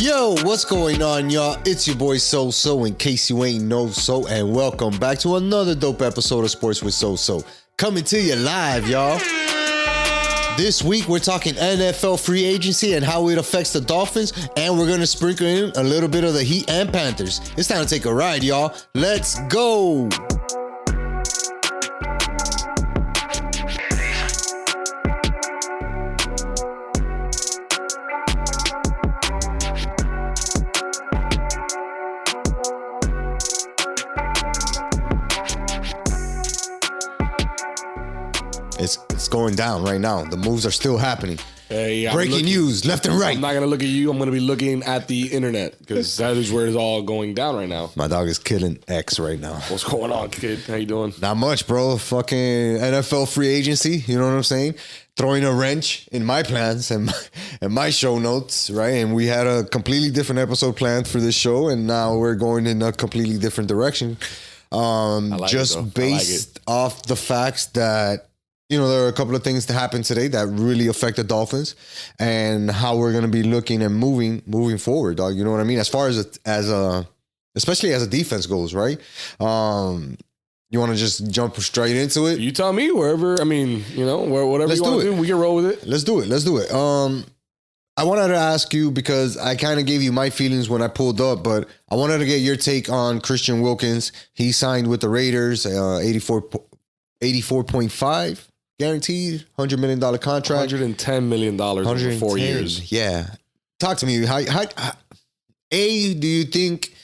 Yo, what's going on, y'all? It's your boy SoSo, in case you ain't know so, and welcome back to another dope episode of Sports with SoSo. Coming to you live, y'all. This week, we're talking NFL free agency and how it affects the Dolphins, and we're going to sprinkle in a little bit of the Heat and Panthers. It's time to take a ride, y'all. Let's go! It's going down right now. The moves are still happening. Hey, breaking news, left and right. I'm not going to look at you. I'm going to be looking at the internet because that is where it's all going down right now. My dog is killing X right now. What's going on, kid? How you doing? Not much, bro. Fucking NFL free agency. You know what I'm saying? Throwing a wrench in my plans and my show notes, right? And we had a completely different episode planned for this show, and now we're going in a completely different direction. Just based off the facts that, you know, there are a couple of things that happened today that really affect the Dolphins and how we're going to be looking and moving forward, dog. You know what I mean? As far as especially as a defense goes, right? You want to just jump straight into it? You tell me wherever. I mean, you know, whatever you want to do, we can roll with it. Let's do it. I wanted to ask you because I kind of gave you my feelings when I pulled up, but I wanted to get your take on Christian Wilkins. He signed with the Raiders, 84.5. Guaranteed $100 million contract. $110 million over 4 years. Yeah. Talk to me. How, do you think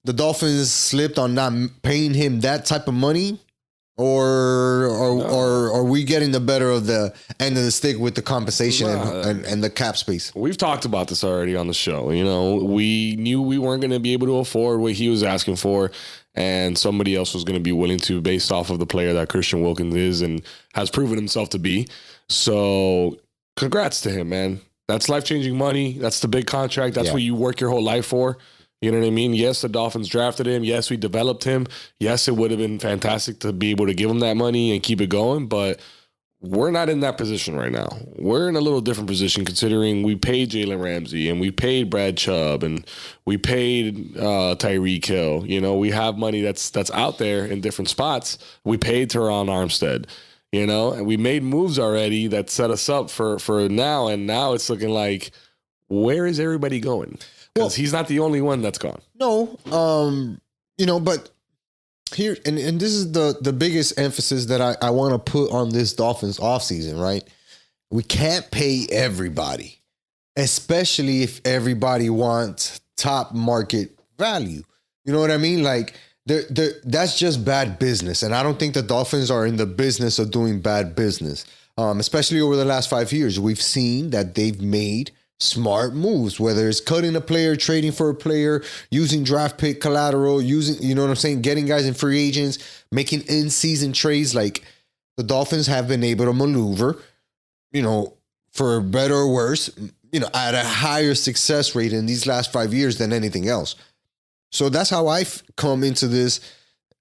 the Dolphins slipped on not paying him that type of money? Or are we getting the better of the end of the stick with the compensation and the cap space? We've talked about this already on the show. You know, we knew we weren't going to be able to afford what he was asking for, and somebody else was going to be willing to based off of the player that Christian Wilkins is and has proven himself to be. So congrats to him, man. That's life-changing money. That's the big contract. That's what you work your whole life for. You know what I mean? Yes, the Dolphins drafted him. Yes, we developed him. Yes, it would have been fantastic to be able to give him that money and keep it going, but we're not in that position right now. We're in a little different position considering we paid Jalen Ramsey and we paid Brad Chubb and we paid Tyreek Hill. You know, we have money that's out there in different spots. We paid Teron Armstead, you know, and we made moves already that set us up for now, and now it's looking like, where is everybody going? Because he's not the only one that's gone. No, you know, but here, and this is the biggest emphasis that I want to put on this Dolphins offseason, right? We can't pay everybody, especially if everybody wants top market value. You know what I mean? Like, that's just bad business. And I don't think the Dolphins are in the business of doing bad business, especially over the last 5 years. We've seen that they've made smart moves, whether it's cutting a player, trading for a player, using draft pick collateral, you know what I'm saying, getting guys in free agents, making in-season trades. Like, the Dolphins have been able to maneuver, you know, for better or worse, you know, at a higher success rate in these last 5 years than anything else. So that's how I've come into this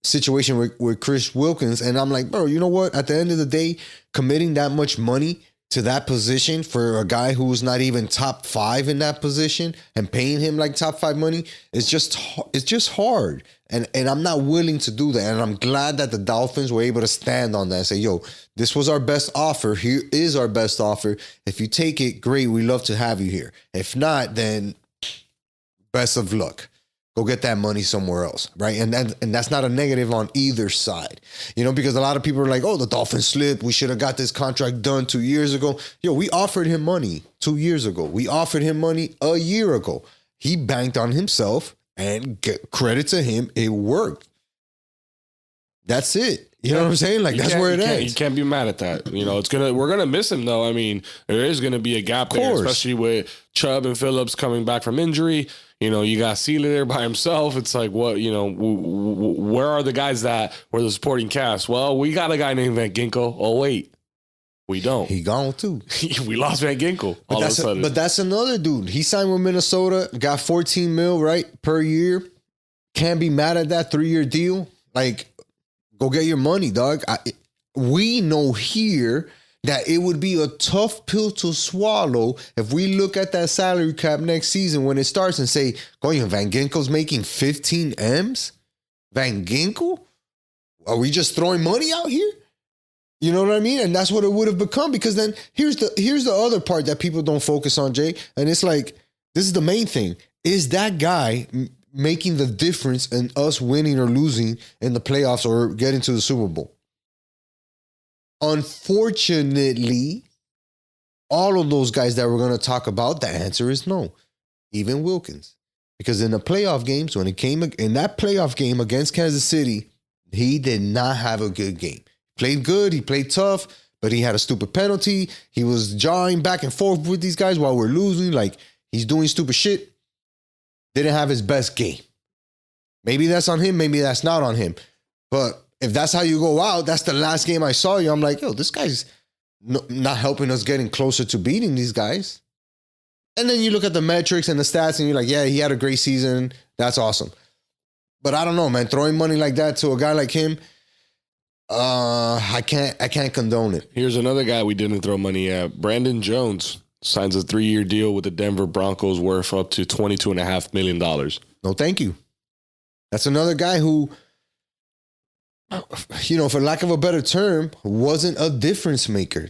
situation with Chris Wilkins. And I'm like, bro, you know what? At the end of the day, committing that much money to that position for a guy who's not even top 5 in that position and paying him like top 5 money, it's just hard. And I'm not willing to do that. And I'm glad that the Dolphins were able to stand on that and say, yo, this was our best offer. Here is our best offer. If you take it, great. We love to have you here. If not, then best of luck. Go get that money somewhere else, right? And that's not a negative on either side, you know, because a lot of people are like, oh, the Dolphins slipped. We should have got this contract done 2 years ago. Yo, we offered him money 2 years ago. We offered him money a year ago. He banked on himself, and credit to him, it worked. That's it. You know what I'm saying? Like, that's where it ends. You can't be mad at that. You know, we're gonna miss him though. I mean, there is gonna be a gap there, especially with Chubb and Phillips coming back from injury. You know, you got Sealy there by himself. It's like, what, you know, where are the guys that were the supporting cast? Well, we got a guy named Van Ginkel. Oh, wait, we don't. He gone too. We lost Van Ginkel all of a sudden. But that's another dude. He signed with Minnesota, got 14 mil, right, per year. Can't be mad at that 3-year deal. Like, go get your money, dog. We know here that it would be a tough pill to swallow if we look at that salary cap next season when it starts and say, "Coño, Van Ginkel's making 15 M's? Van Ginkel? Are we just throwing money out here?" You know what I mean? And that's what it would have become, because then here's the other part that people don't focus on, Jay. And it's like, this is the main thing. Is that guy making the difference in us winning or losing in the playoffs or getting to the Super Bowl? Unfortunately, all of those guys that we're going to talk about, the answer is no. Even Wilkins. Because in the playoff games, when it came in that playoff game against Kansas City, he did not have a good game. Played good, he played tough, but he had a stupid penalty. He was jawing back and forth with these guys while we're losing. Like, he's doing stupid shit. Didn't have his best game. Maybe that's on him, maybe that's not on him. But if that's how you go out, that's the last game I saw you, I'm like, yo, this guy's not helping us getting closer to beating these guys. And then you look at the metrics and the stats and you're like, yeah, he had a great season. That's awesome. But I don't know, man. Throwing money like that to a guy like him, I can't condone it. Here's another guy we didn't throw money at. Brandon Jones signs a 3-year deal with the Denver Broncos worth up to $22.5 million. No, thank you. That's another guy who, you know, for lack of a better term, wasn't a difference maker.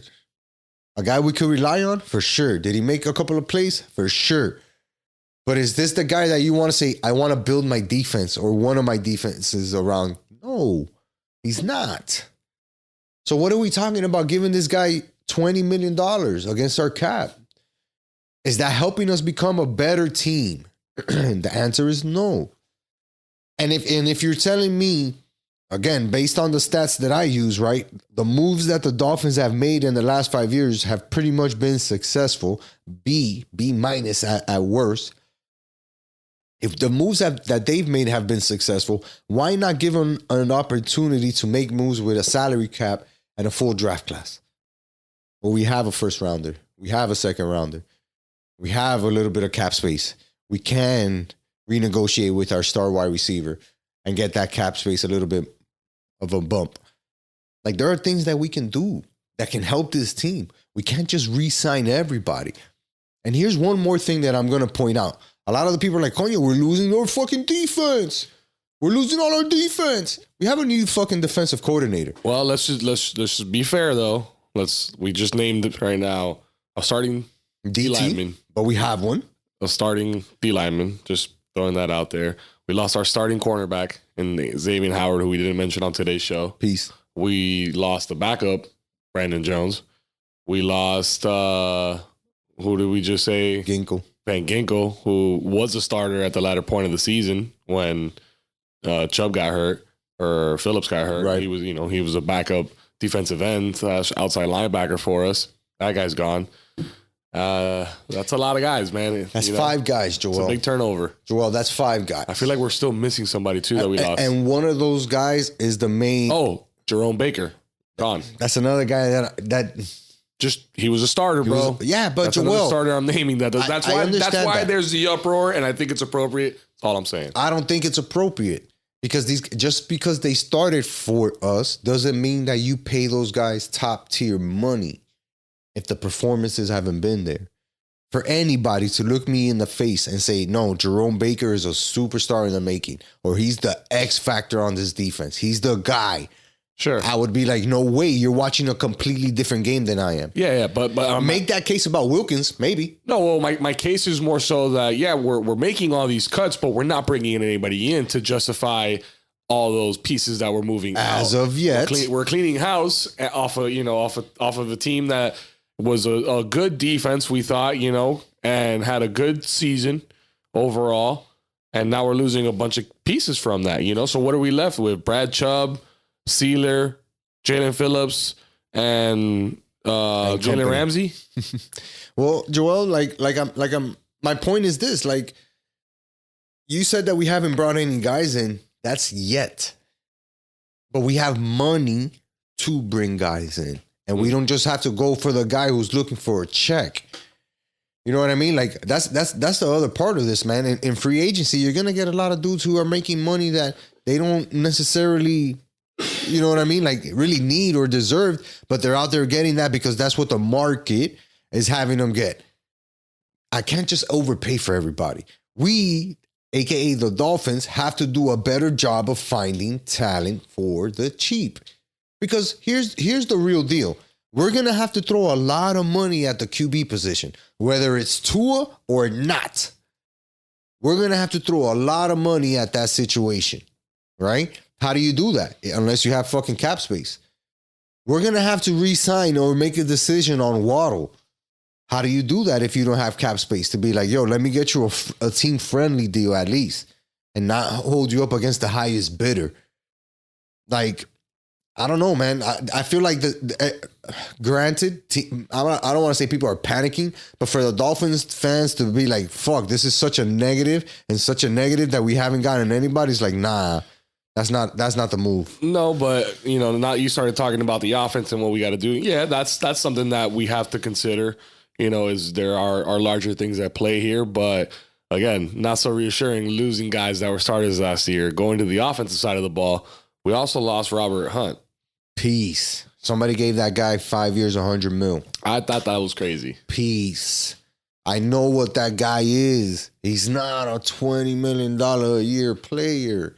A guy we could rely on? For sure. Did he make a couple of plays? For sure. But is this the guy that you want to say, I want to build my defense or one of my defenses around? No, he's not. So what are we talking about giving this guy $20 million against our cap? Is that helping us become a better team? The answer is no. And if you're telling me, again, based on the stats that I use, right, the moves that the Dolphins have made in the last 5 years have pretty much been successful, B minus at worst. If the moves that they've made have been successful, why not give them an opportunity to make moves with a salary cap and a full draft class? Well, we have a first rounder. We have a second rounder. We have a little bit of cap space. We can renegotiate with our star wide receiver and get that cap space a little bit of a bump. Like, there are things that we can do that can help this team. We can't just re-sign everybody. And here's one more thing that I'm going to point out. A lot of the people are like, Konya, we're losing our fucking defense. We're losing all our defense. We have a new fucking defensive coordinator. Well, let's just be fair though. We just named it right now a starting D lineman. But we have one. A starting D lineman. Just throwing that out there. We lost our starting cornerback in Xavier Howard, who we didn't mention on today's show. Peace. We lost the backup, Brandon Jones. We lost, who did we just say? Van Ginkel, who was a starter at the latter point of the season when Chubb got hurt or Phillips got hurt. Right. He was a backup defensive end / outside linebacker for us. That guy's gone. That's a lot of guys, man. That's 5 guys, Joel. It's a big turnover. That's 5 guys. I feel like we're still missing somebody too that we lost. And one of those guys is the main. Oh, Jerome Baker, gone. That's another guy that. Just he was a starter, bro. But that's Joel, another starter I'm naming that. That's why that. There's the uproar, and I think it's appropriate. That's all I'm saying. I don't think it's appropriate because just because they started for us doesn't mean that you pay those guys top tier money if the performances haven't been there. For anybody to look me in the face and say, no, Jerome Baker is a superstar in the making, or he's the X factor on this defense, he's the guy. Sure. I would be like, no way, you're watching a completely different game than I am. Yeah, but make that case about Wilkins, maybe. No, well, my case is more so that, we're making all these cuts, but we're not bringing anybody in to justify all those pieces that we're moving as out. Of yet. We're cleaning house off of a team that was a good defense, we thought, and had a good season overall. And now we're losing a bunch of pieces from that, So what are we left with? Brad Chubb, Sealer, Jalen Phillips, and Jalen Ramsey. Well, Joel, my point is this: like, you said that we haven't brought any guys in. That's yet, but we have money to bring guys in, and we don't just have to go for the guy who's looking for a check. You know what I mean? Like, that's the other part of this, man. In free agency, you're gonna get a lot of dudes who are making money that they don't necessarily you know what I mean? Like really need or deserved, but they're out there getting that because that's what the market is having them get. I can't just overpay for everybody. We, aka the Dolphins, have to do a better job of finding talent for the cheap. Because here's the real deal. We're going to have to throw a lot of money at the QB position, whether it's Tua or not. We're going to have to throw a lot of money at that situation, right? How do you do that? Unless you have fucking cap space. We're going to have to re-sign or make a decision on Waddle. How do you do that if you don't have cap space to be like, yo, let me get you a team-friendly deal at least and not hold you up against the highest bidder? Like, I don't know, man. I feel like granted, I don't want to say people are panicking, but for the Dolphins fans to be like, fuck, this is such a negative and such a negative that we haven't gotten anybody's like, nah, that's not the move. No, but now you started talking about the offense and what we got to do. Yeah, that's something that we have to consider. Is there are larger things at play here, but again, not so reassuring losing guys that were starters last year. Going to the offensive side of the ball, we also lost Robert Hunt. Peace. Somebody gave that guy 5 years, $100 million. I thought that was crazy. Peace. I know what that guy is. He's not a $20 million a year player.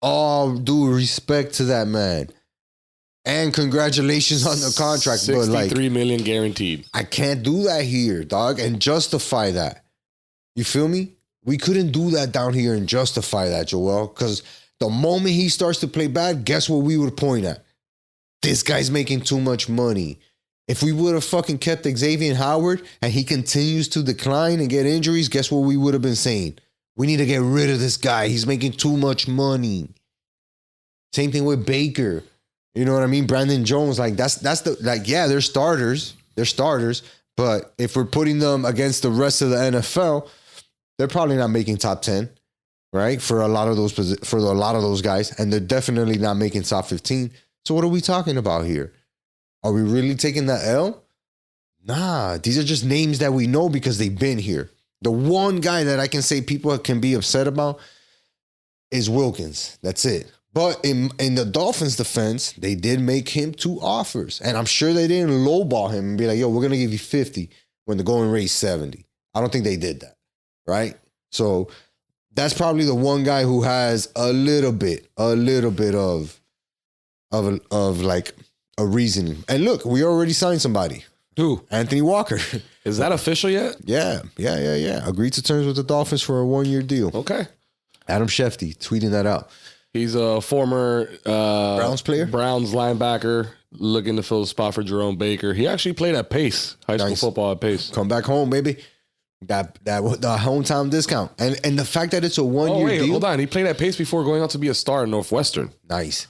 All due respect to that man. And congratulations on the contract. $63 million guaranteed. I can't do that here, dog, and justify that. You feel me? We couldn't do that down here and justify that, Joel, because the moment he starts to play bad, guess what we would point at? This guy's making too much money. If we would have fucking kept Xavier Howard and he continues to decline and get injuries, guess what we would have been saying? We need to get rid of this guy. He's making too much money. Same thing with Baker. You know what I mean? Brandon Jones, like yeah, they're starters. They're starters. But if we're putting them against the rest of the NFL, they're probably not making top 10, right? For a lot of those guys. And they're definitely not making top 15. So what are we talking about here? Are we really taking that L? Nah, these are just names that we know because they've been here. The one guy that I can say people can be upset about is Wilkins. That's it. But in the Dolphins' defense, they did make him 2 offers. And I'm sure they didn't lowball him and be like, yo, we're going to give you 50 when the going rate's 70. I don't think they did that, right? So that's probably the one guy who has a little bit of like a reasoning. And look, we already signed somebody. Who? Anthony Walker. Is that official yet? Yeah. Agreed to terms with the Dolphins for a 1-year deal. Okay. Adam Schefter tweeting that out. He's a former Browns player, Browns linebacker, looking to fill the spot for Jerome Baker. He actually played at Pace, high school football at Pace. Come back home, baby. That the hometown discount, and the fact that it's a 1-year deal. Hold on. He played at Pace before going on to be a star at Northwestern. Nice,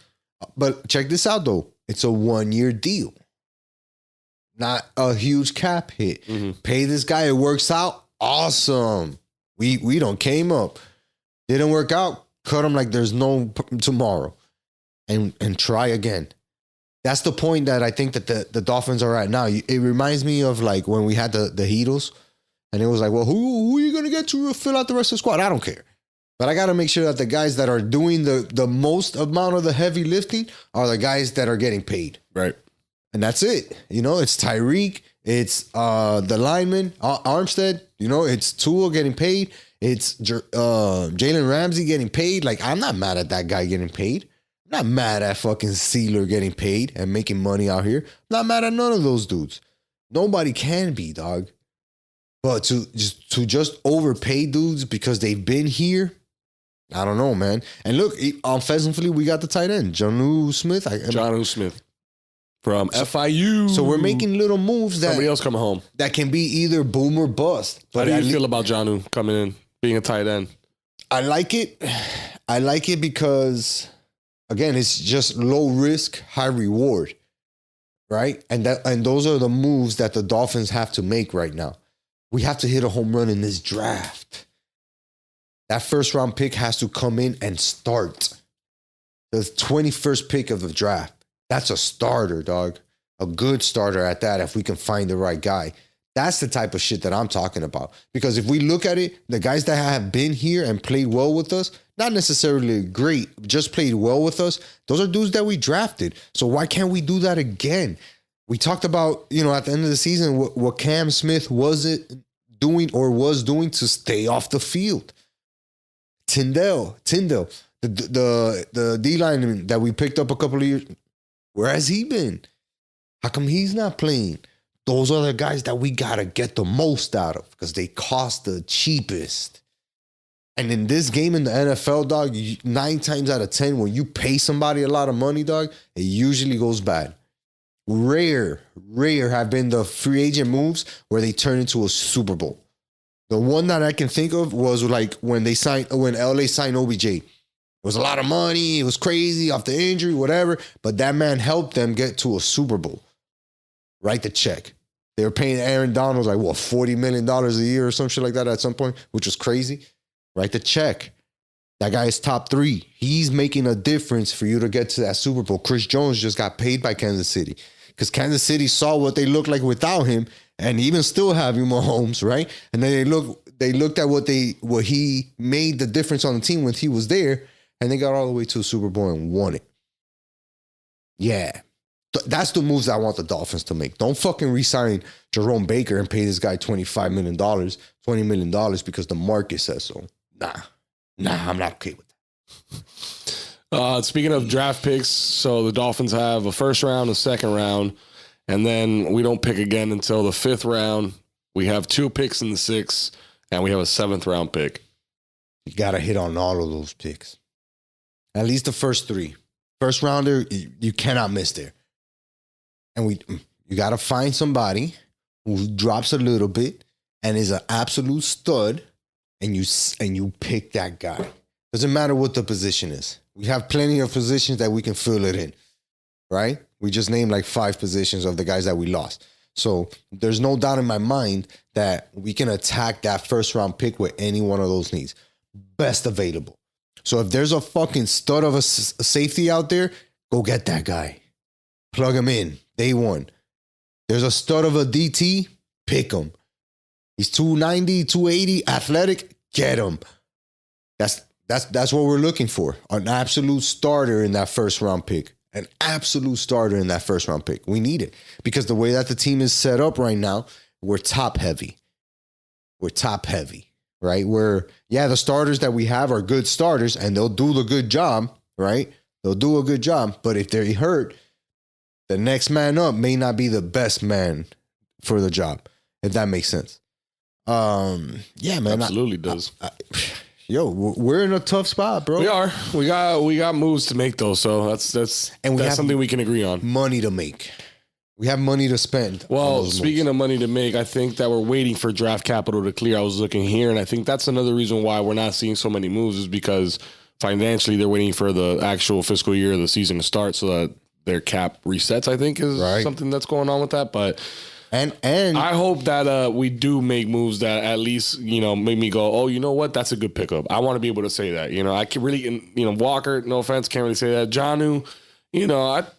but check this out though. It's a 1-year deal, not a huge cap hit. Mm-hmm. Pay this guy. It works out. Awesome. We don't came up. Didn't work out. Cut him like there's no tomorrow, and try again. That's the point that I think that the Dolphins are at now. It reminds me of like when we had the Heatles, and it was like, well, who are you gonna get to fill out the rest of the squad? I don't care, but I got to make sure that the guys that are doing the most amount of the heavy lifting are the guys that are getting paid, right? And that's it. It's Tyreek, it's the lineman Armstead. It's Tua getting paid. It's Jalen Ramsey getting paid. Like, I'm not mad at that guy getting paid. I'm not mad at fucking Sealer getting paid and making money out here. I'm not mad at none of those dudes. Nobody can be, dog. But to just overpay dudes because they've been here, I don't know, man. And look, on Pheasant Fleet, we got the tight end, Jonnu Smith. Jonnu Smith. From FIU. So we're making little moves that... Somebody else coming home. That can be either boom or bust. How do you feel about Jonnu coming in, being a tight end? I like it. I like it because, again, it's just low risk, high reward, right? And those are the moves that the Dolphins have to make right now. We have to hit a home run in this draft. That first round pick has to come in and start. The 21st pick of the draft. That's a starter, dog. A good starter at that if we can find the right guy. That's the type of shit that I'm talking about. Because if we look at it, the guys that have been here and played well with us, not necessarily great, just played well with us, those are dudes that we drafted. So why can't we do that again? We talked about, at the end of the season, what Cam Smith was doing to stay off the field. Tyndall, the D-line that we picked up a couple of years, where has he been? How come he's not playing? Those are the guys that we got to get the most out of because they cost the cheapest. And in this game in the NFL, dog, 9 times out of 10, when you pay somebody a lot of money, dog, it usually goes bad. Rare have been the free agent moves where they turn into a Super Bowl. The one that I can think of was like when LA signed OBJ. It was a lot of money. It was crazy off the injury, whatever. But that man helped them get to a Super Bowl. Write the check. They were paying Aaron Donald like, $40 million a year or some shit like that at some point, which was crazy. Write the check. That guy is top 3. He's making a difference for you to get to that Super Bowl. Chris Jones just got paid by Kansas City because Kansas City saw what they looked like without him and even still having Mahomes, right? And then they looked at what he made the difference on the team when he was there, and they got all the way to a Super Bowl and won it. Yeah. That's the moves I want the Dolphins to make. Don't fucking re-sign Jerome Baker and pay this guy $25 million, $20 million because the market says so. Nah, I'm not okay with that. Speaking of draft picks, so the Dolphins have a first round, a second round, and then we don't pick again until the 5th round. We have 2 picks in the 6th, and we have a 7th round pick. You got to hit on all of those picks. At least the first 3. First rounder, you cannot miss there. And you got to find somebody who drops a little bit and is an absolute stud, and you pick that guy. Doesn't matter what the position is. We have plenty of positions that we can fill it in, right? We just named like 5 positions of the guys that we lost. So there's no doubt in my mind that we can attack that first round pick with any one of those needs. Best available. So if there's a fucking stud of a safety out there, go get that guy. Plug him in. Day 1. There's a stud of a DT, pick him. He's 290, 280, athletic, get him. That's what we're looking for. An absolute starter in that first round pick. An absolute starter in that first round pick. We need it. Because the way that the team is set up right now, we're top heavy. Right? The starters that we have are good starters and they'll do the good job, right? They'll do a good job. But if they're hurt, the next man up may not be the best man for the job, if that makes sense. Yeah, man. Absolutely does. We're in a tough spot, bro. We are. We got moves to make though, so that's something we can agree on. Money to make. We have money to spend. Well, speaking of money to make, I think that we're waiting for draft capital to clear. I was looking here, and I think that's another reason why we're not seeing so many moves is because financially they're waiting for the actual fiscal year of the season to start so that their cap resets, I think, is something that's going on with that. But and I hope that we do make moves that at least, make me go, oh, you know what? That's a good pickup. I want to be able to say that. I can really, Walker, no offense, can't really say that. Jonnu,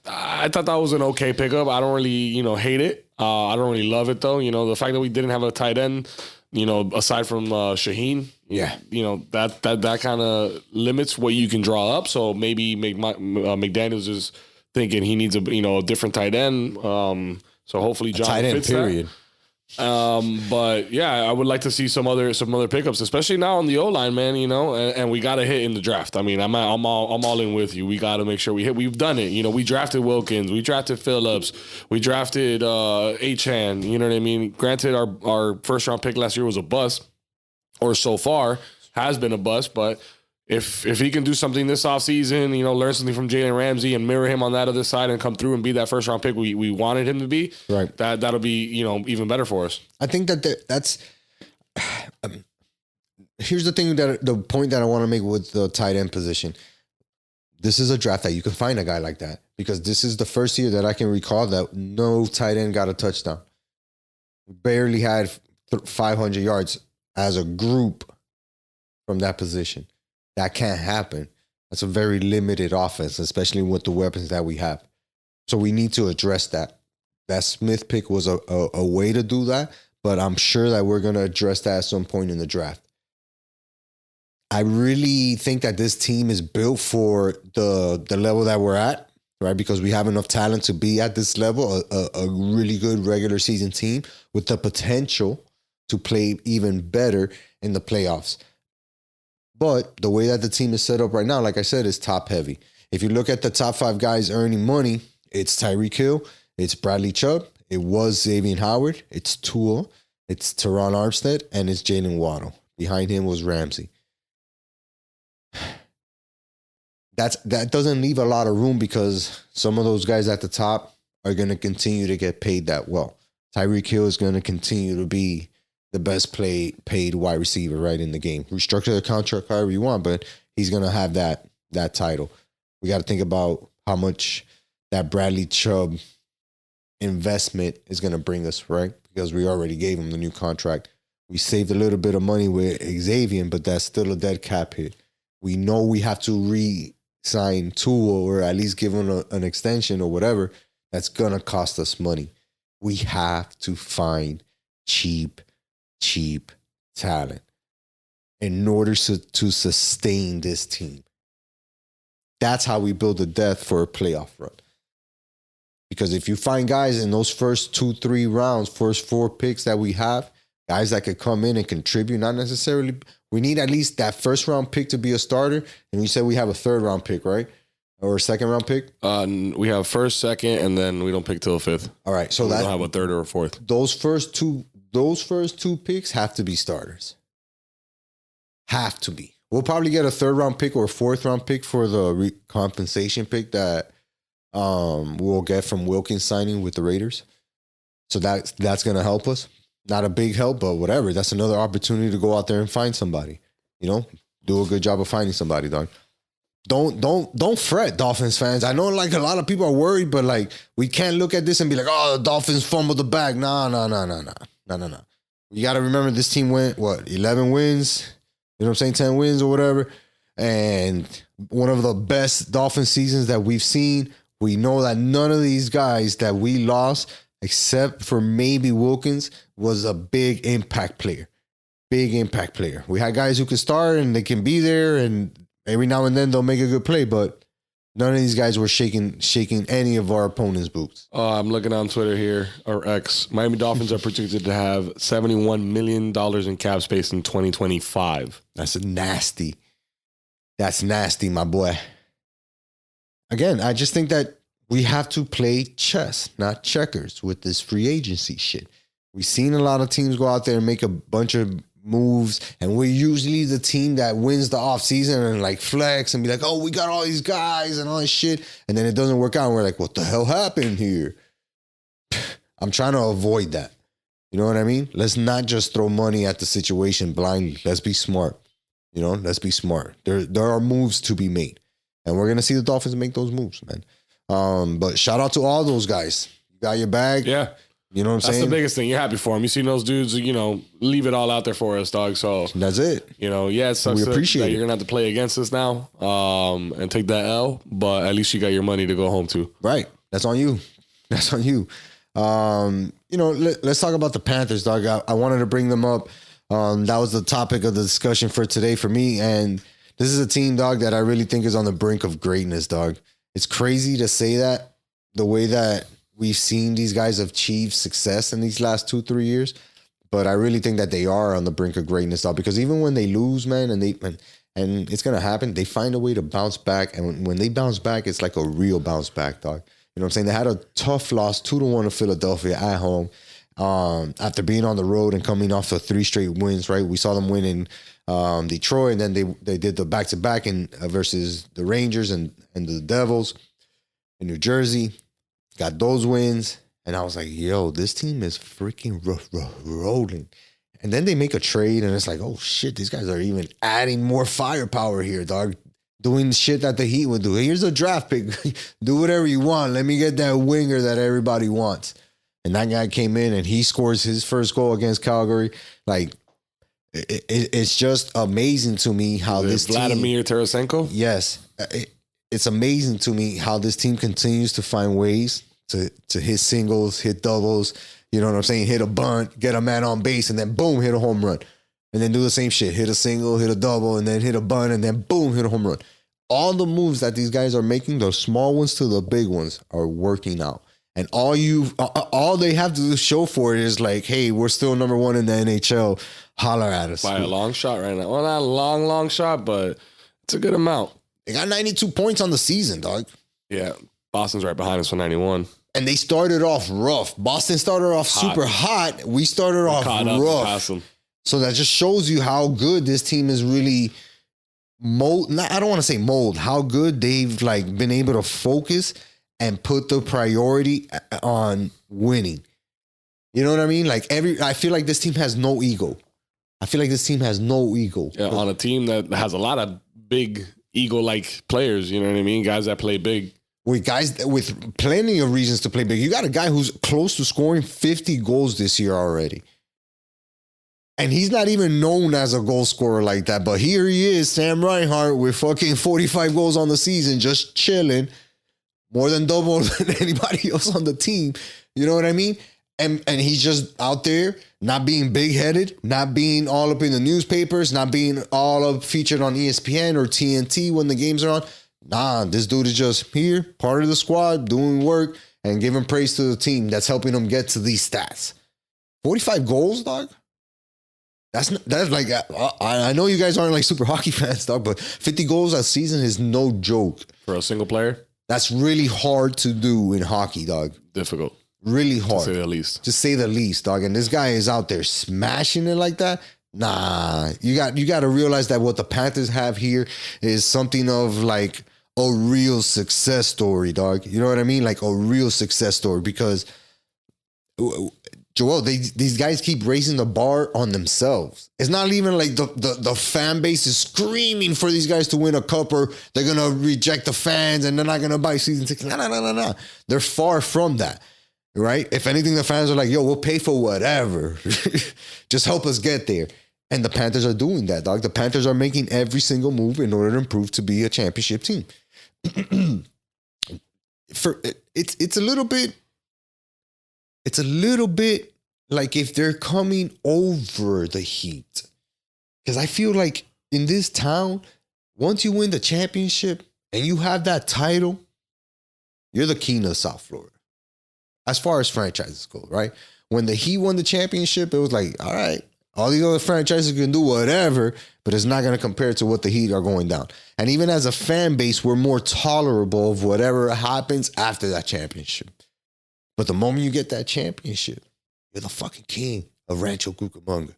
I thought that was an okay pickup. I don't really, hate it. I don't really love it, though. The fact that we didn't have a tight end, aside from Shaheen, that kind of limits what you can draw up. So maybe McDaniels is thinking he needs a different tight end. So hopefully John tight end fits period. That. But yeah, I would like to see some other pickups, especially now on the O-line, man. And we got to hit in the draft. I mean, I'm all in with you. We got to make sure we hit. We've done it. We drafted Wilkins, we drafted Phillips, we drafted Achane. You know what I mean? Granted, our first round pick last year was a bust, or so far has been a bust, but. If he can do something this offseason, learn something from Jalen Ramsey and mirror him on that other side and come through and be that first round pick we wanted him to be, right? That'll be even better for us. I think that's here's the point that I want to make with the tight end position. This is a draft that you can find a guy like that because this is the first year that I can recall that no tight end got a touchdown. We barely had 500 yards as a group from that position. That can't happen. That's a very limited offense, especially with the weapons that we have. So we need to address that. That Smith pick was a way to do that, but I'm sure that we're going to address that at some point in the draft. I really think that this team is built for the level that we're at, right? Because we have enough talent to be at this level, a really good regular season team with the potential to play even better in the playoffs. But the way that the team is set up right now, like I said, is top heavy. If you look at the top 5 guys earning money, it's Tyreek Hill, it's Bradley Chubb, it was Xavier Howard, it's Tua, it's Teron Armstead, and it's Jalen Waddle. Behind him was Ramsey. That doesn't leave a lot of room because some of those guys at the top are going to continue to get paid that well. Tyreek Hill is going to continue to be the best paid wide receiver right in the game. Restructure the contract however you want, but he's going to have that title. We got to think about how much that Bradley Chubb investment is going to bring us, right? Because we already gave him the new contract. We saved a little bit of money with Xavier, but that's still a dead cap hit. We know we have to re-sign Tua or at least give him an extension or whatever. That's going to cost us money. We have to find cheap talent in order to sustain this team. That's how we build a depth for a playoff run. Because if you find guys in those first 2-3 rounds, first 4 picks that we have, guys that could come in and contribute, not necessarily, we need at least that first round pick to be a starter. And you said we have a 3rd round pick, right? Or a 2nd round pick? We have 1st, 2nd, and then we don't pick till 5th. All right. So we don't have a 3rd or a 4th. Those first two picks have to be starters. Have to be. We'll probably get a 3rd round pick or a 4th round pick for the compensation pick that we'll get from Wilkins signing with the Raiders. So that's going to help us. Not a big help, but whatever. That's another opportunity to go out there and find somebody. You know, do a good job of finding somebody, dog. Don't fret, Dolphins fans. I know like a lot of people are worried, but like we can't look at this and be like, oh, the Dolphins fumbled the bag. No. You got to remember this team went, 11 wins? You know what I'm saying? 10 wins or whatever. And one of the best Dolphin seasons that we've seen. We know that none of these guys that we lost, except for maybe Wilkins, was a big impact player. Big impact player. We had guys who could start and they can be there and every now and then they'll make a good play, but none of these guys were shaking any of our opponents' boots. I'm looking on Twitter here, or X. Miami Dolphins are projected to have $71 million in cap space in 2025. That's nasty. That's nasty, my boy. Again, I just think that we have to play chess, not checkers, with this free agency shit. We've seen a lot of teams go out there and make a bunch of moves, and we're usually the team that wins the offseason and like flex and be like, oh, we got all these guys and all this shit, and then it doesn't work out, and we're like, what the hell happened here? I'm trying to avoid that. You know what I mean? Let's not just throw money at the situation blindly. Let's be smart. You know, let's be smart. There are moves to be made, and we're going to see the Dolphins make those moves, man. But shout out to all those guys. You got your bag. Yeah. You know what I'm saying? That's the biggest thing. You're happy for them. You seen those dudes, you know, leave it all out there for us, dog. So that's it. You know, yeah, it sucks we appreciate that it. You're gonna have to play against us now, and take that L. But at least you got your money to go home to. Right. That's on you. That's on you. You know, let's talk about the Panthers, dog. I wanted to bring them up. That was the topic of the discussion for today for me, and this is a team, dog, that I really think is on the brink of greatness, dog. It's crazy to say that the way that we've seen these guys achieve success in these last 2-3 years, but I really think that they are on the brink of greatness, dog, because even when they lose, man, and it's going to happen, they find a way to bounce back, and when they bounce back, it's like a real bounce back, dog. You know what I'm saying? They had a tough loss, 2-1 to Philadelphia at home, after being on the road and coming off of 3 straight wins, right? We saw them win in Detroit, and then they did the back-to-back versus the Rangers and the Devils in New Jersey. Got those wins, and I was like, yo, this team is freaking rolling. And then they make a trade, and it's like, oh, shit, these guys are even adding more firepower here, dog. Doing shit that the Heat would do. Here's a draft pick. Do whatever you want. Let me get that winger that everybody wants. And that guy came in, and he scores his first goal against Calgary. Like, it's just amazing to me how this Vladimir Tarasenko? Yes. It's amazing to me how this team continues to find ways to hit singles, hit doubles, You know what I'm saying? Hit a bunt, get a man on base, and then boom, hit a home run. And then do the same shit. Hit a single, hit a double, and then hit a bunt, and then boom, hit a home run. All the moves that these guys are making, the small ones to the big ones, are working out. And all they have to show for it is like, hey, we're still number one in the NHL. Holler at us. By a long shot right now. Well, not a long shot, but it's a good amount. They got 92 points on the season, dog. Yeah. Boston's right behind us with 91. And they started off rough. Boston started off super hot. We started off rough. So that just shows you how good this team is really I don't want to say mold, how good they've like been able to focus and put the priority on winning. You know what I mean? Like I feel like this team has no ego. Yeah, on a team that has a lot of big ego-like players, you know what I mean? Guys that play big. With guys with plenty of reasons to play big. You got a guy who's close to scoring 50 goals this year already. And he's not even known as a goal scorer like that. But here he is, Sam Reinhart, with fucking 45 goals on the season, just chilling. More than double than anybody else on the team. You know what I mean? And he's just out there, not being big-headed, not being all up in the newspapers, not being all up featured on ESPN or TNT when the games are on. Nah, this dude is just here, part of the squad, doing work, and giving praise to the team that's helping them get to these stats. 45 goals, dog? That's like, I know you guys aren't like super hockey fans, dog, but 50 goals a season is no joke. For a single player? That's really hard to do in hockey, dog. Difficult. Really hard. To say the least. To say the least, dog. And this guy is out there smashing it like that. Nah, you got to realize that what the Panthers have here is something of like a real success story, dog. You know what I mean? Like a real success story because, Joel, these guys keep raising the bar on themselves. It's not even like the fan base is screaming for these guys to win a cup or they're going to reject the fans and they're not going to buy season tickets. No. They're far from that. Right? If anything, the fans are like, yo, we'll pay for whatever. Just help us get there. And the Panthers are doing that, dog. The Panthers are making every single move in order to improve to be a championship team. It's a little bit like if they're coming over the Heat. Because I feel like in this town, once you win the championship and you have that title, you're the king of South Florida. As far as franchises go, right? When the Heat won the championship, it was like, all right, all these other franchises can do whatever, but it's not going to compare to what the Heat are going down. And even as a fan base, we're more tolerable of whatever happens after that championship. But the moment you get that championship, you're the fucking king of Rancho Cucamonga.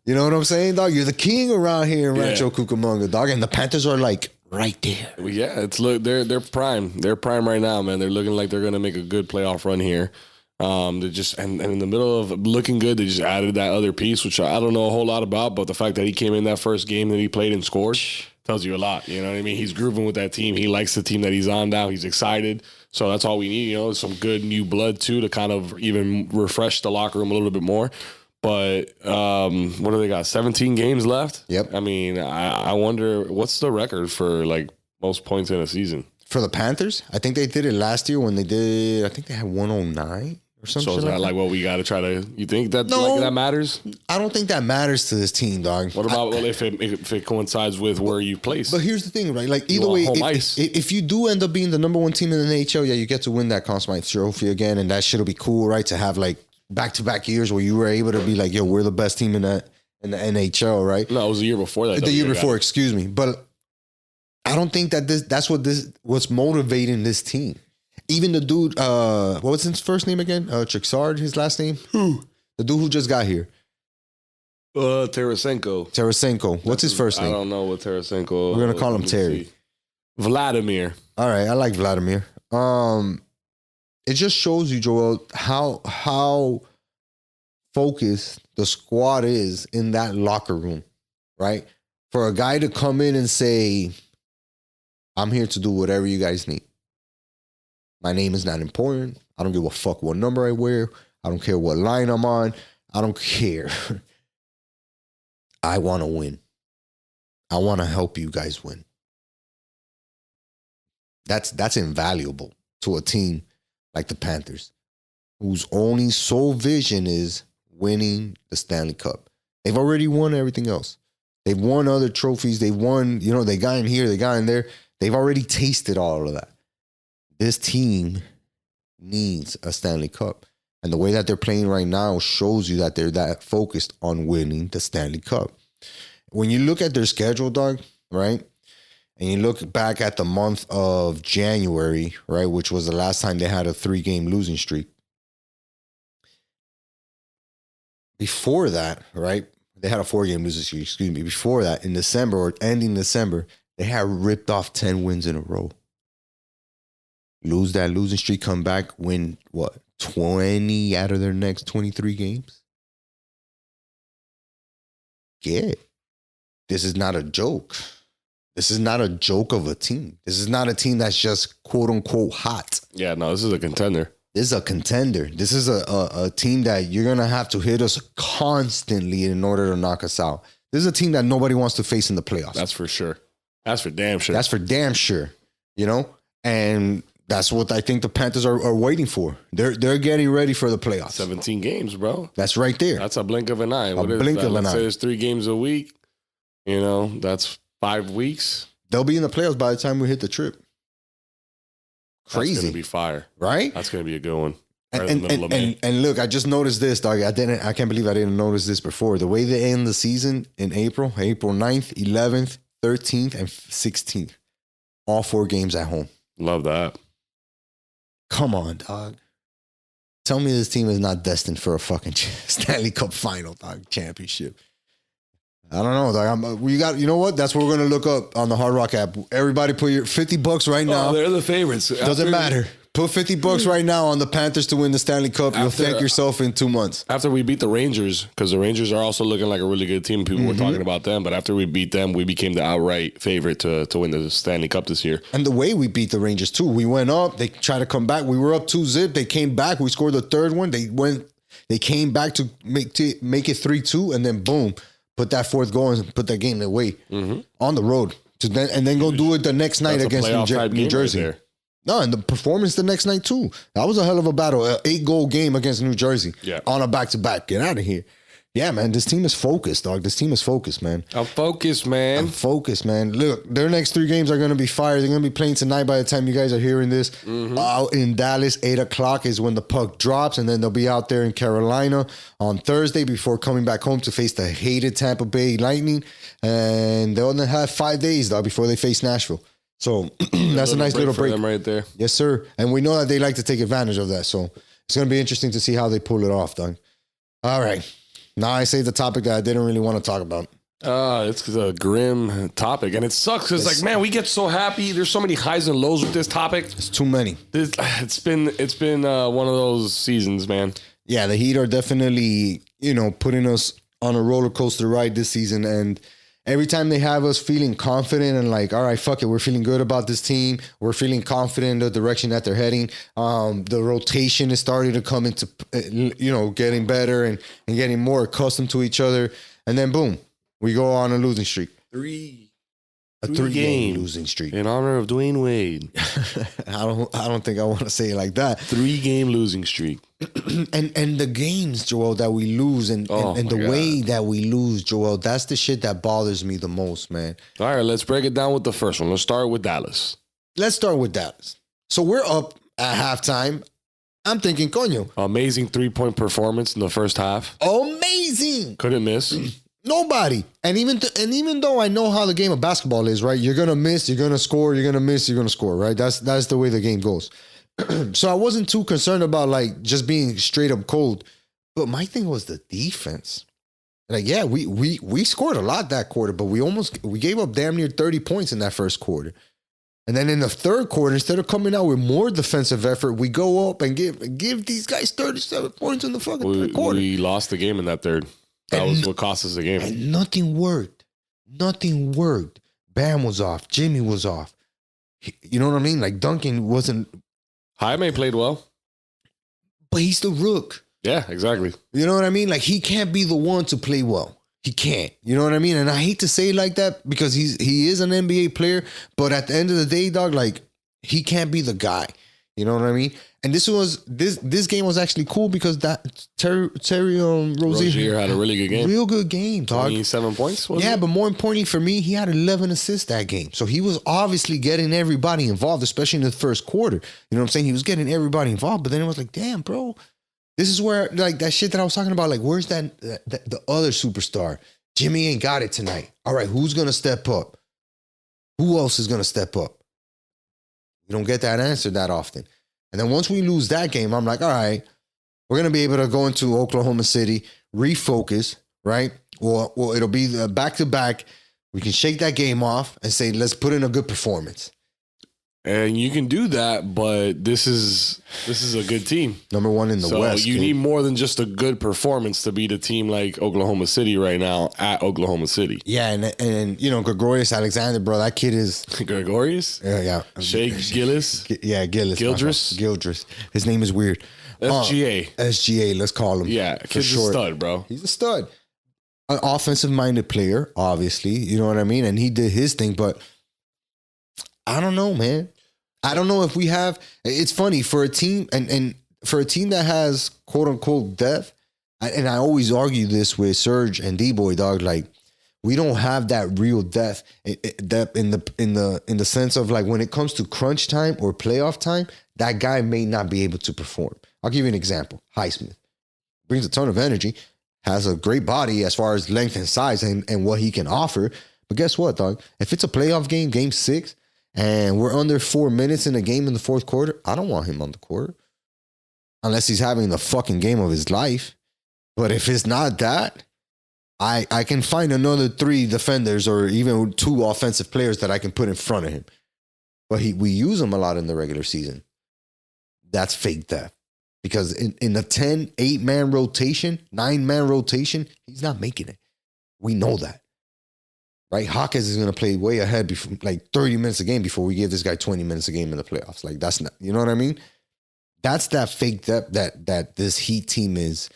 You know what I'm saying, dog? You're the king around here in Rancho Cucamonga, dog. And the Panthers are like right there. Yeah, they're prime. They're prime right now, man. They're looking like they're gonna make a good playoff run here. They just and in the middle of looking good, they just added that other piece, which I don't know a whole lot about, but the fact that he came in that first game that he played and scored tells you a lot. You know what I mean? He's grooving with that team. He likes the team that he's on now. He's excited. So that's all we need, you know, some good new blood too to kind of even refresh the locker room a little bit more. But what do they got? 17 games left? Yep. I mean, I wonder what's the record for like most points in a season? For the Panthers? I think they did it last year when they did, I think they had 109 or something. So is that like what we got to try to, you think that like that matters? I don't think that matters to this team, dog. What about if it coincides with where you place? But here's the thing, right? Like either way, if you do end up being the number one team in the NHL, yeah, you get to win that Conn Smythe Trophy again. And that shit'll be cool, right? To have like back-to-back years where you were able to be like, yo, we're the best team in the NHL, right? No, it was the year before that. The year before, excuse me. But I don't think that what's motivating this team. Even the dude, what was his first name again? Trixard, his last name? Who? The dude who just got here. Tarasenko. What's his first name? I don't know what Tarasenko. We're going to call him Terry. Vladimir. All right, I like Vladimir. It just shows you, Joel, how focused the squad is in that locker room, right? For a guy to come in and say, I'm here to do whatever you guys need. My name is not important. I don't give a fuck what number I wear. I don't care what line I'm on. I don't care. I want to win. I want to help you guys win. That's invaluable to a team like the Panthers. whose only sole vision is winning the Stanley Cup. They've already won everything else. They've won other trophies. They've won, they got in here, they got in there. They've already tasted all of that. This team needs a Stanley Cup. And the way that they're playing right now shows you that they're that focused on winning the Stanley Cup. When you look at their schedule, dog, right? And you look back at the month of January, right, which was the last time they had a 3-game losing streak. Before that, right, they had a 4-game losing streak, excuse me. Before that, in December or ending December, they had ripped off 10 wins in a row. Lose that losing streak, come back, win, 20 out of their next 23 games? Yeah. This is not a joke. This is not a joke of a team. This is not a team that's just quote unquote hot. Yeah, no, this is a contender. This is a contender. This is a team that you're going to have to hit us constantly in order to knock us out. This is a team that nobody wants to face in the playoffs. That's for sure. That's for damn sure. That's for damn sure. And that's what I think the Panthers are waiting for. They're getting ready for the playoffs. 17 games, bro. That's right there. That's a blink of an eye. Blink of an eye. Let's say it's 3 games a week. That's 5 weeks. They'll be in the playoffs by the time we hit the trip. Crazy. That's going to be fire. Right? That's going to be a good one. Right And look, I just noticed this, dog. I can't believe I didn't notice this before. The way they end the season in April 9th, 11th, 13th, and 16th. All 4 games at home. Love that. Come on, dog. Tell me this team is not destined for a fucking Stanley Cup final, dog, championship. I don't know, dog. You know what? That's what we're going to look up on the Hard Rock app. Everybody put your $50 right now. Oh, they're the favorites. Doesn't matter. Put $50 right now on the Panthers to win the Stanley Cup. You'll thank yourself in 2 months. After we beat the Rangers, because the Rangers are also looking like a really good team. People were talking about them, but after we beat them, we became the outright favorite to win the Stanley Cup this year. And the way we beat the Rangers too, we went up. They tried to come back. We were up 2-0. They came back. We scored the third one. They came back to make it 3-2, and then boom, put that fourth goal and put that game away on the road. And then go do it the next night against New Jersey. Right. No, and the performance the next night too. That was a hell of a battle. An 8-goal game against New Jersey. Yeah. On a back-to-back. Get out of here. Yeah, man. This team is focused, dog. This team is focused, man. I'm focused, man. Look, their next 3 games are going to be fire. They're going to be playing tonight by the time you guys are hearing this. Out in Dallas, 8 o'clock is when the puck drops. And then they'll be out there in Carolina on Thursday before coming back home to face the hated Tampa Bay Lightning. And they'll only have 5 days, dog, before they face Nashville. So that's a nice little break for them right there. Yes, sir. And we know that they like to take advantage of that. So it's going to be interesting to see how they pull it off, dog. All right. Now I say the topic that I didn't really want to talk about. It's a grim topic. And it sucks because, like, man, we get so happy. There's so many highs and lows with this topic. It's too many. It's been one of those seasons, man. Yeah, the Heat are definitely, putting us on a roller coaster ride this season. And every time they have us feeling confident and like, all right, fuck it, we're feeling good about this team. We're feeling confident in the direction that they're heading. The rotation is starting to come into, getting better and getting more accustomed to each other. And then boom, we go on a losing streak. A 3-game losing streak in honor of Dwayne Wade. I don't think I want to say it like that. 3-game losing streak. and the games, Joel, that we lose and the way that we lose, Joel, that's the shit that bothers me the most, man. All right, let's break it down with the first one. Let's start with Dallas. So we're up at halftime. I'm thinking, coño. Amazing 3-point performance in the first half. Amazing. Couldn't miss. Nobody. And even though I know how the game of basketball is, right? You're going to miss, you're going to score, you're going to miss, you're going to score, right? That's the way the game goes. So I wasn't too concerned about like just being straight up cold. But my thing was the defense. Like, yeah, we scored a lot that quarter, but we gave up damn near 30 points in that first quarter. And then in the third quarter, instead of coming out with more defensive effort, we go up and give these guys 37 points in the fucking third quarter. We lost the game in that third. That was what cost us the game. And nothing worked. Bam was off. Jimmy was off. You know what I mean? Like Duncan wasn't. Jaime played well. But he's the rook. Yeah, exactly. You know what I mean? Like he can't be the one to play well. He can't. You know what I mean? And I hate to say it like that because he is an NBA player. But at the end of the day, dog, like he can't be the guy. You know what I mean? And this game was actually cool because that Terry Rozier had a really good game. Real good game, dog. 27 points, yeah, but more importantly for me, he had 11 assists that game. So he was obviously getting everybody involved, especially in the first quarter. You know what I'm saying? He was getting everybody involved, but then it was like, damn, bro. This is where, like, that shit that I was talking about, like, where's the other superstar? Jimmy ain't got it tonight. All right, who's going to step up? Who else is going to step up? You don't get that answer that often. And then once we lose that game, I'm like, all right, we're going to be able to go into Oklahoma City, refocus, right? Well, it'll be back-to-back. We can shake that game off and say, let's put in a good performance. And you can do that, but this is a good team. Number one in the West. So you need more than just a good performance to beat a team like Oklahoma City right now at Oklahoma City. Yeah, and you know, Gregorius Alexander, bro, that kid is... Gregorius? Yeah. Shea Gillis? Yeah, Gillis. Gildress. His name is weird. SGA, let's call him. Yeah, kid's a stud, bro. He's a stud. An offensive-minded player, obviously. You know what I mean? And he did his thing, but I don't know, man. I don't know if we have... It's funny, for a team, and for a team that has quote-unquote depth, and I always argue this with Serge and D-Boy, dog, like, we don't have that real depth in the sense of, like, when it comes to crunch time or playoff time, that guy may not be able to perform. I'll give you an example. Highsmith brings a ton of energy, has a great body as far as length and size and what he can offer. But guess what, dog? If it's a playoff game, game 6, and we're under 4 minutes in a game in the fourth quarter, I don't want him on the court. Unless he's having the fucking game of his life. But if it's not that, I can find another 3 defenders or even 2 offensive players that I can put in front of him. But we use him a lot in the regular season. That's fake depth. Because in the 10, 8-man rotation, 9-man rotation, he's not making it. We know that. Right? Hawkins is going to play way ahead, before, like 30 minutes a game before we give this guy 20 minutes a game in the playoffs. Like, that's not, you know what I mean? That's that fake depth that this Heat team is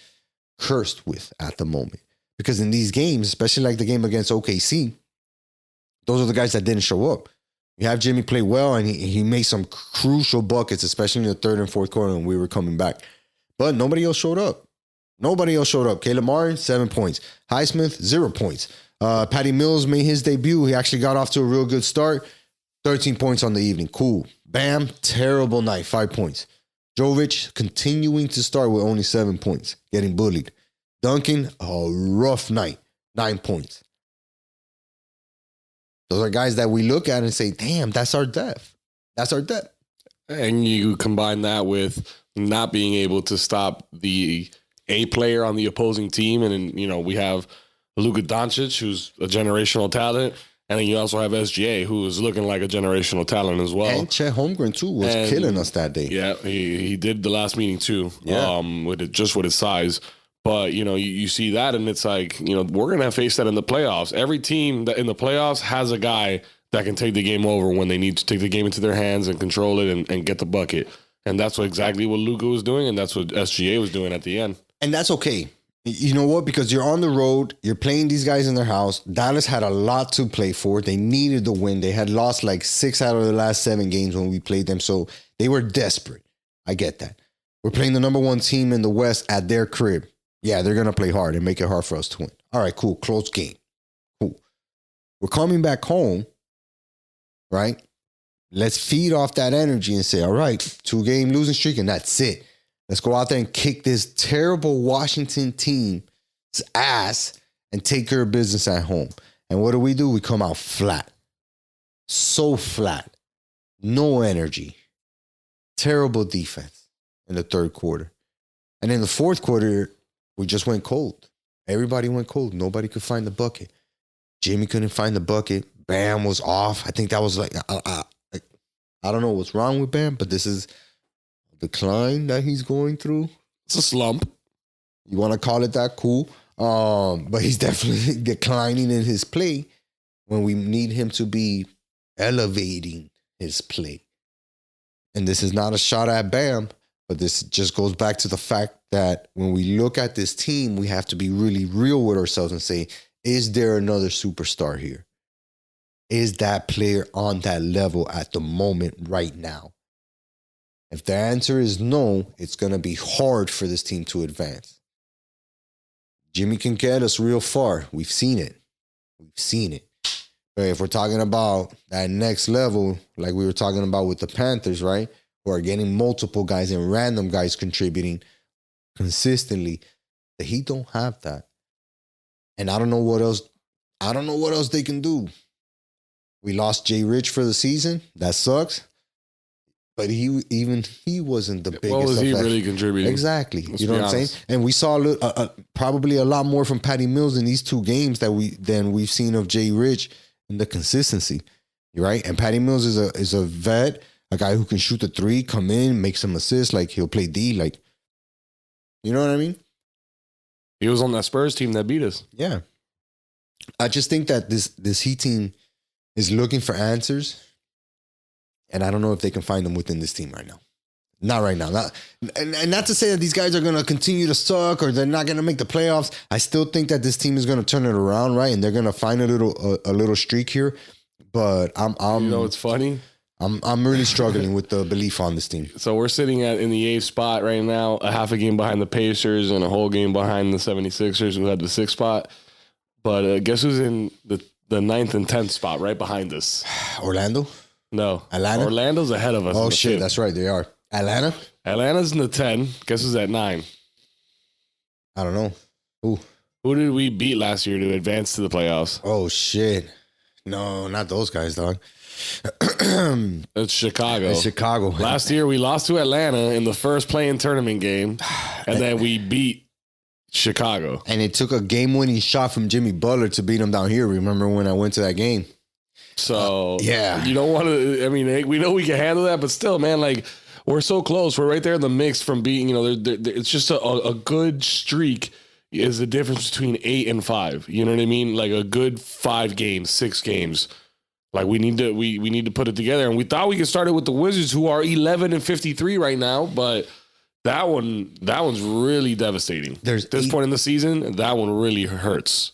cursed with at the moment. Because in these games, especially like the game against OKC, those are the guys that didn't show up. You have Jimmy play well, and he made some crucial buckets, especially in the third and fourth quarter when we were coming back. But nobody else showed up. Caleb Martin, 7 points. Highsmith, 0 points. Patty Mills made his debut. He actually got off to a real good start. 13 points on the evening. Cool. Bam, terrible night, 5 points. Jovic continuing to start with only 7 points, getting bullied. Duncan, a rough night, 9 points. Those are guys that we look at and say, damn, that's our depth. That's our depth. And you combine that with not being able to stop the A player on the opposing team. And, you know, we have Luka Doncic, who's a generational talent. And then you also have SGA, who is looking like a generational talent as well. And Chet Holmgren, too, was killing us that day. Yeah, he did the last meeting, too, with his size. But, you know, you see that, and it's like, you know, we're going to face that in the playoffs. Every team that in the playoffs has a guy that can take the game over when they need to take the game into their hands and control it and get the bucket. And that's exactly what Luka was doing, and that's what SGA was doing at the end. And that's okay. You know what? Because you're on the road, you're playing these guys in their house. Dallas had a lot to play for. They needed the win. They had lost like 6 out of the last 7 games when we played them, so they were desperate. I get that. We're playing the number 1 team in the West at their crib. Yeah, they're going to play hard and make it hard for us to win. All right, cool. Close game. Cool. We're coming back home, right? Let's feed off that energy and say, all right, 2-game losing streak, and that's it. Let's go out there and kick this terrible Washington team's ass and take care of business at home. And what do? We come out flat. So flat. No energy. Terrible defense in the third quarter. And in the fourth quarter, we just went cold. Everybody went cold. Nobody could find the bucket. Jimmy couldn't find the bucket. Bam was off. I think that was like, I don't know what's wrong with Bam, but this is a decline that he's going through. It's a slump. You want to call it that? Cool. But he's definitely declining in his play when we need him to be elevating his play. And this is not a shot at Bam, but this just goes back to the fact that when we look at this team, we have to be really real with ourselves and say, is there another superstar here? Is that player on that level at the moment right now? If the answer is no, it's going to be hard for this team to advance. Jimmy can get us real far. We've seen it. But if we're talking about that next level, like we were talking about with the Panthers, right? Who are getting multiple guys and random guys contributing consistently, the Heat don't have that. And I don't know what else they can do. We lost Jay Rich for the season. That sucks. But he wasn't the biggest. What was he effect. really contributing? Exactly. Let's you know be what I'm honest. saying? And we saw probably a lot more from Patty Mills in these 2 games than we've seen of Jay Rich in the consistency. Right? And Patty Mills is a vet, a guy who can shoot the 3, come in, make some assists, like he'll play D, like, you know what I mean? He was on that Spurs team that beat us. Yeah. I just think that this Heat team is looking for answers. And I don't know if they can find them within this team right now. Not right now. And not to say that these guys are going to continue to suck or they're not going to make the playoffs. I still think that this team is going to turn it around, right? And they're going to find a little streak here. But I'm You know, it's funny. I'm really struggling with the belief on this team. So we're sitting in the 8th spot right now, a half a game behind the Pacers and a whole game behind the 76ers who had the 6th spot. But guess who's in the 9th and 10th spot right behind us? Orlando? No. Atlanta? Orlando's ahead of us. Oh, in the shit. 5th. That's right. They are. Atlanta? Atlanta's in the 10. Guess who's at 9? I don't know. Who did we beat last year to advance to the playoffs? Oh, shit. No, not those guys, dog. It's Chicago. It's Chicago. Last year, we lost to Atlanta in the first play-in tournament game, and then we beat Chicago. And it took a game-winning shot from Jimmy Butler to beat him down here. Remember when I went to that game? So, yeah. You don't want to, I mean, we know we can handle that, but still, man, like, we're so close. We're right there in the mix from being, it's just a good streak is the difference between 8 and 5. You know what I mean? Like a good 5 games, 6 games. Like we need to put it together. And we thought we could start it with the Wizards, who are 11-53 right now, but that one's really devastating. At this point in the season, that one really hurts.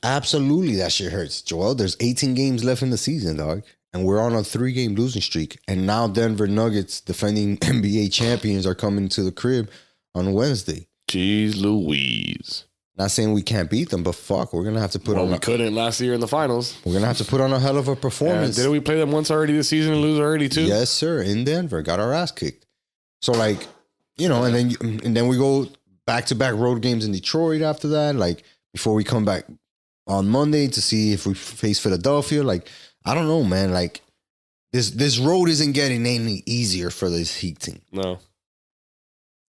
Absolutely, that shit hurts, Joel. There's 18 games left in the season, dog. And we're on a 3-game losing streak. And now Denver Nuggets, defending NBA champions, are coming to the crib on Wednesday. Jeez Louise. Not saying we can't beat them, but fuck, we're going to have to put on... We couldn't last year in the finals. We're going to have to put on a hell of a performance. Didn't we play them once already this season and lose already too? Yes, sir, in Denver. Got our ass kicked. So, like, and then we go back-to-back road games in Detroit after that, like, before we come back on Monday to see if we face Philadelphia. Like, I don't know, man. Like, this road isn't getting any easier for this Heat team. No.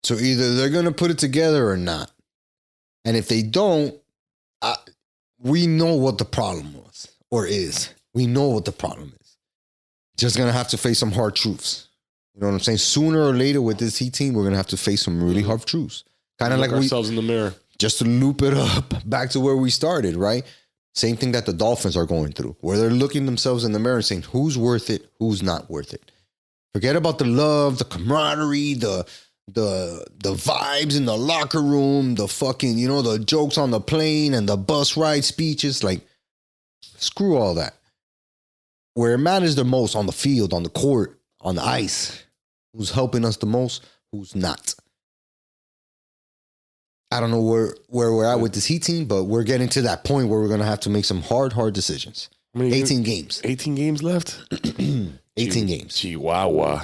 So either they're going to put it together or not. And if they don't, we know what the problem was or is. We know what the problem is. Just going to have to face some hard truths. You know what I'm saying? Sooner or later with this Heat team, we're going to have to face some really hard truths. Kind of like ourselves in the mirror. Just to loop it up back to where we started, right? Same thing that the Dolphins are going through, where they're looking themselves in the mirror and saying, who's worth it, who's not worth it. Forget about the love, the camaraderie, the vibes in the locker room, the fucking, the jokes on the plane and the bus ride speeches. Like, screw all that. Where it matters the most, on the field, on the court, on the ice. Who's helping us the most, who's not. I don't know where we're at with this Heat team, but we're getting to that point where we're going to have to make some hard decisions. 18 games. 18 games left? 18 games. Chihuahua.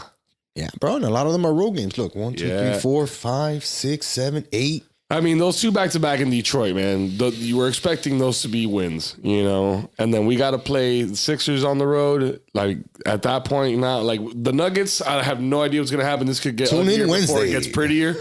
Yeah, bro, and a lot of them are road games. Look, 1, 2, 3, 4, 5, 6, 7, 8. I mean, those 2 back-to-back in Detroit, man, you were expecting those to be wins, And then we got to play the Sixers on the road. Like, at that point now, like, the Nuggets, I have no idea what's going to happen. This could get Tune in before Wednesday. it gets prettier.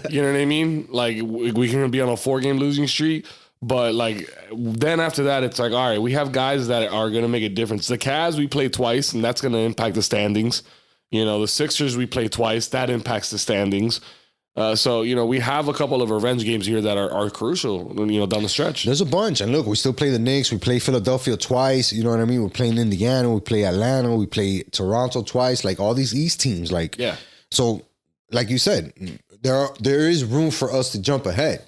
You know what I mean? Like, we can be on a 4-game losing streak. But, like, then after that, it's like, all right, we have guys that are going to make a difference. The Cavs, we play twice, and that's going to impact the standings. The Sixers, we play twice. That impacts the standings. So, we have a couple of revenge games here that are crucial, down the stretch. There's a bunch. And look, we still play the Knicks. We play Philadelphia twice. You know what I mean? We're playing Indiana. We play Atlanta. We play Toronto twice. Like, all these East teams. Like, yeah. So, like you said, there is room for us to jump ahead.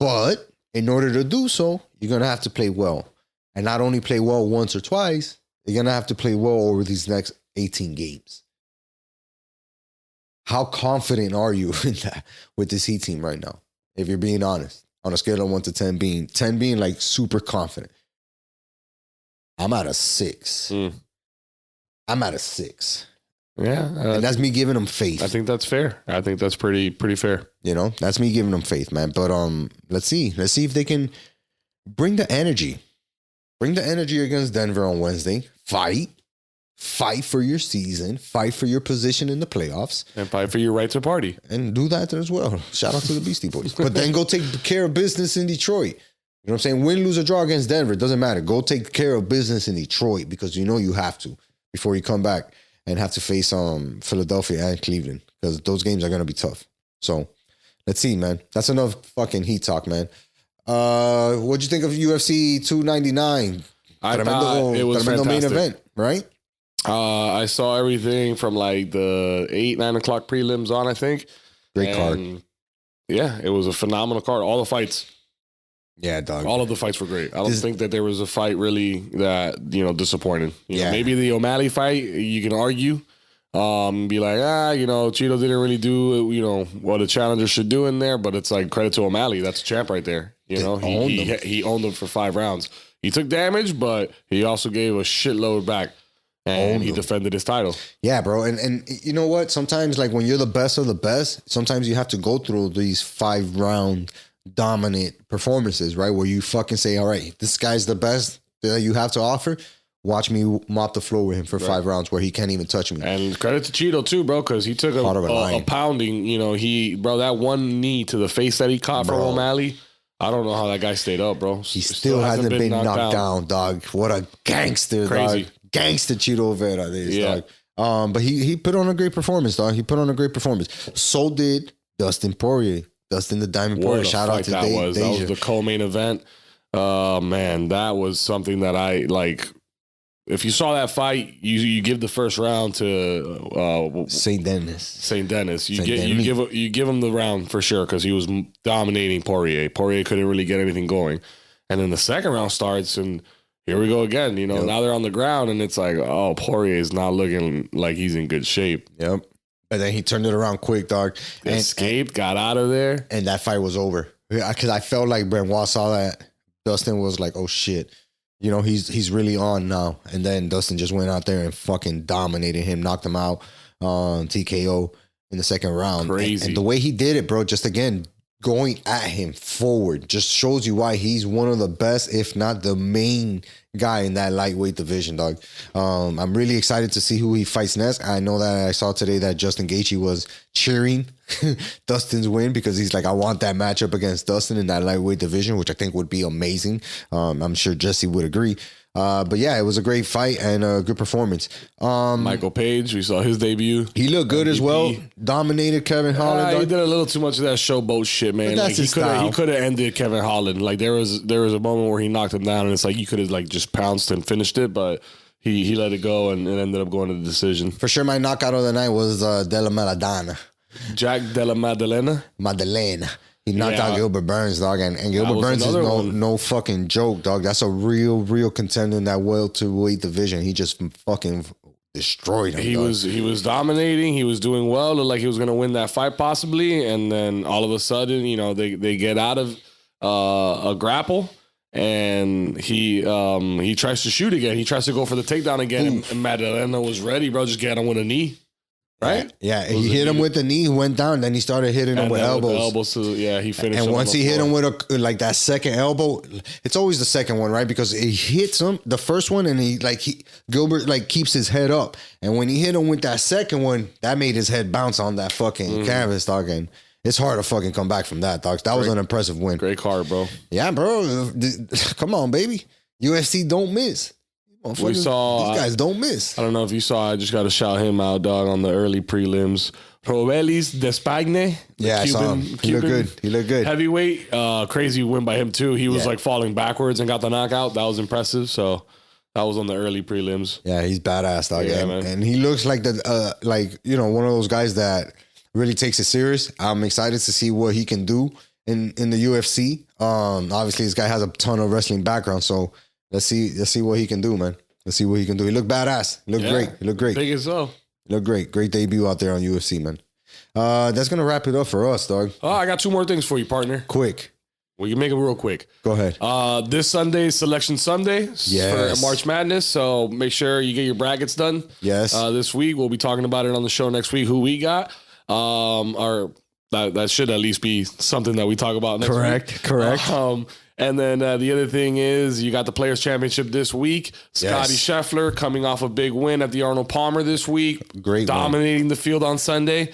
But in order to do so, you're going to have to play well. And not only play well once or twice, you're going to have to play well over these next 18 games. How confident are you in that with this Heat team right now? If you're being honest, on a scale of 1 to 10 being like super confident. I'm at a 6. I'm at a 6. Yeah. And that's me giving them faith. I think that's fair. I think that's pretty fair. You know, that's me giving them faith, man. But let's see if they can bring the energy. Bring the energy against Denver on Wednesday. Fight for your season. Fight for your position in the playoffs. And fight for your right to party. And do that as well. Shout out to the Beastie Boys. But then go take care of business in Detroit. You know what I'm saying? Win, lose, or draw against Denver. It doesn't matter. Go take care of business in Detroit because you know you have to before you come back and have to face Philadelphia and Cleveland because those games are going to be tough. So let's see, man. That's enough fucking Heat talk, man. What'd you think of UFC 299? I thought it was fantastic. Main event, right? I saw everything from like the 8-9 o'clock prelims on, I think. Great card. Yeah, it was a phenomenal card. All the fights. Yeah, dog. All of the fights were great. I don't think that there was a fight really that, disappointed. You know, maybe the O'Malley fight, you can argue. Be like, Cheeto didn't really do, what a challenger should do in there. But it's like credit to O'Malley. That's a champ right there. He owned him for 5 rounds. He took damage, but he also gave a shitload back. And he defended his title. Yeah, bro. And you know what? Sometimes, like, when you're the best of the best, sometimes you have to go through these 5-round dominant performances, right? Where you fucking say, all right, this guy's the best that you have to offer. Watch me mop the floor with him for 5 rounds where he can't even touch me. And credit to Cheeto, too, bro, because he took a pounding. That one knee to the face that he caught from O'Malley. I don't know how that guy stayed up, bro. He still hasn't been knocked down, dog. What a gangster, dog. Gangster Cheeto Vera is, dog. But he put on a great performance, dog. He put on a great performance. So did Dustin Poirier. Dustin the Diamond Poirier. Shout out to Deja. That was the co-main event. Man, that was something that I like. If you saw that fight, you give the first round to Saint Denis. You give him the round for sure because he was dominating Poirier. Poirier couldn't really get anything going, and then the second round starts and here we go again. Now they're on the ground and it's like, oh, Poirier is not looking like he's in good shape. Yep. And then he turned it around quick, dog. Escaped, got out of there, and that fight was over. Because I felt like Benoit saw that Dustin was like, oh shit. He's really on now. And then Dustin just went out there and fucking dominated him, knocked him out on TKO in the second round. Crazy. And the way he did it, bro, just again, going at him forward just shows you why he's one of the best, if not the main guy in that lightweight division, dog. I'm really excited to see who he fights next. I know that I saw today that Justin Gaethje was cheering Dustin's win because he's like, I want that matchup against Dustin in that lightweight division, which I think would be amazing. I'm sure Jesse would agree. But yeah, it was a great fight and a good performance. Michael Page, we saw his debut. He looked good MVP. As well. Dominated Kevin Holland. He did a little too much of that showboat shit, man. Like, he could have ended Kevin Holland. Like there was a moment where he knocked him down, and it's like you could have like just pounced and finished it, but he let it go and it ended up going to the decision. For sure, my knockout of the night was Della Maddalena. Jack Della Maddalena. He knocked out Gilbert Burns, dog, and Gilbert Burns is no fucking joke, dog. That's a real contender in that welterweight division. He just fucking destroyed him. He was dominating. He was doing well. Looked like he was gonna win that fight possibly, and then all of a sudden, they get out of a grapple, and he tries to shoot again. He tries to go for the takedown again, and Maddalena was ready, bro. Just get him with a knee. Right? Yeah, he hit him with the knee, he went down, then he started hitting him with elbows. He finished. And once he hit him with that second elbow, it's always the second one, right? Because he hits him the first one, and Gilbert keeps his head up, and when he hit him with that second one, that made his head bounce on that fucking canvas, dog. And it's hard to fucking come back from that, dog. That was an impressive win. Great card, bro. Yeah, bro. Come on, baby. UFC don't miss. We saw these guys don't miss. I don't know if you saw. I just got to shout him out, dog, on the early prelims. Robelis Despagne. Yeah, I saw him. He looked good. Heavyweight, crazy win by him too. He was like falling backwards and got the knockout. That was impressive. So that was on the early prelims. Yeah, he's badass, dog. Yeah, man. And he looks like one of those guys that really takes it serious. I'm excited to see what he can do in the UFC. Obviously, this guy has a ton of wrestling background, so. Let's see what he can do, man. Let's see what he can do. He looked badass. He looked great. He looked great. Big as well. He looked great. Great debut out there on UFC, man. That's gonna wrap it up for us, dog. Oh, I got 2 more things for you, partner. Quick. We can make it real quick. Go ahead. This Sunday is Selection Sunday Yes. for March Madness, so make sure you get your brackets done. Yes. This week we'll be talking about it on the show next week. Who we got? That should at least be something that we talk about next week. Correct. And then the other thing is you got the Players Championship this week. Scotty Scheffler coming off a big win at the Arnold Palmer this week. Great dominating the field on Sunday.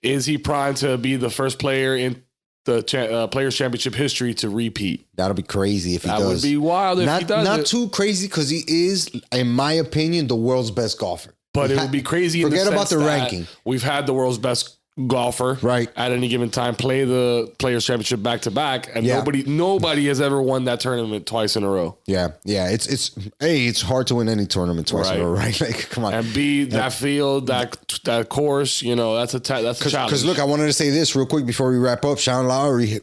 Is he primed to be the first player in the Players Championship history to repeat? That'll be crazy if he does. That would be wild if he does. Not too crazy because he is, in my opinion, the world's best golfer. But it would be crazy. Forget in the about sense the that ranking. We've had the world's best golfer at any given time play the Players Championship back to back, and nobody has ever won that tournament twice in a row. Yeah. It's hard to win any tournament twice in a row, right? Like, come on, and that field, that course, that's a challenge. Because look, I wanted to say this real quick before we wrap up. Shane Lowry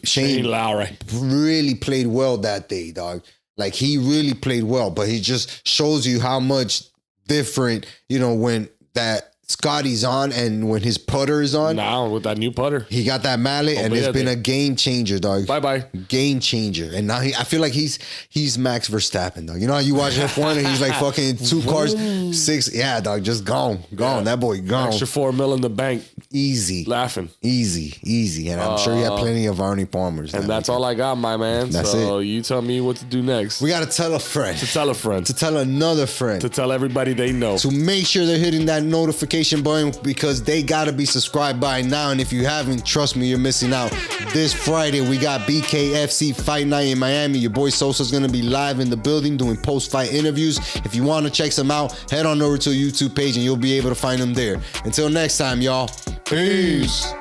Shane Lowry really played well that day, dog. Like he really played well, but he just shows you how much different, when that Scotty's on and when his putter is on. Now with that new putter. He got that mallet and it's been a game changer, dog. Bye-bye. Game changer. And now I feel like he's Max Verstappen, dog. You know how you watch F1 and he's like fucking 2 cars, 6. Yeah, dog, just gone. Yeah. That boy gone. Extra $4 million in the bank. Easy. Laughing. Easy. And I'm sure you have plenty of Arnie Palmers. And that's all I got, my man. That's so it. You tell me what to do next. We got to tell a friend. To tell a friend. To tell another friend. To tell everybody they know. To make sure they're hitting that notification button because they got to be subscribed by now. And if you haven't, trust me, you're missing out. This Friday, we got BKFC Fight Night in Miami. Your boy SoSo's going to be live in the building doing post-fight interviews. If you want to check some out, head on over to a YouTube page and you'll be able to find them there. Until next time, y'all. Peace.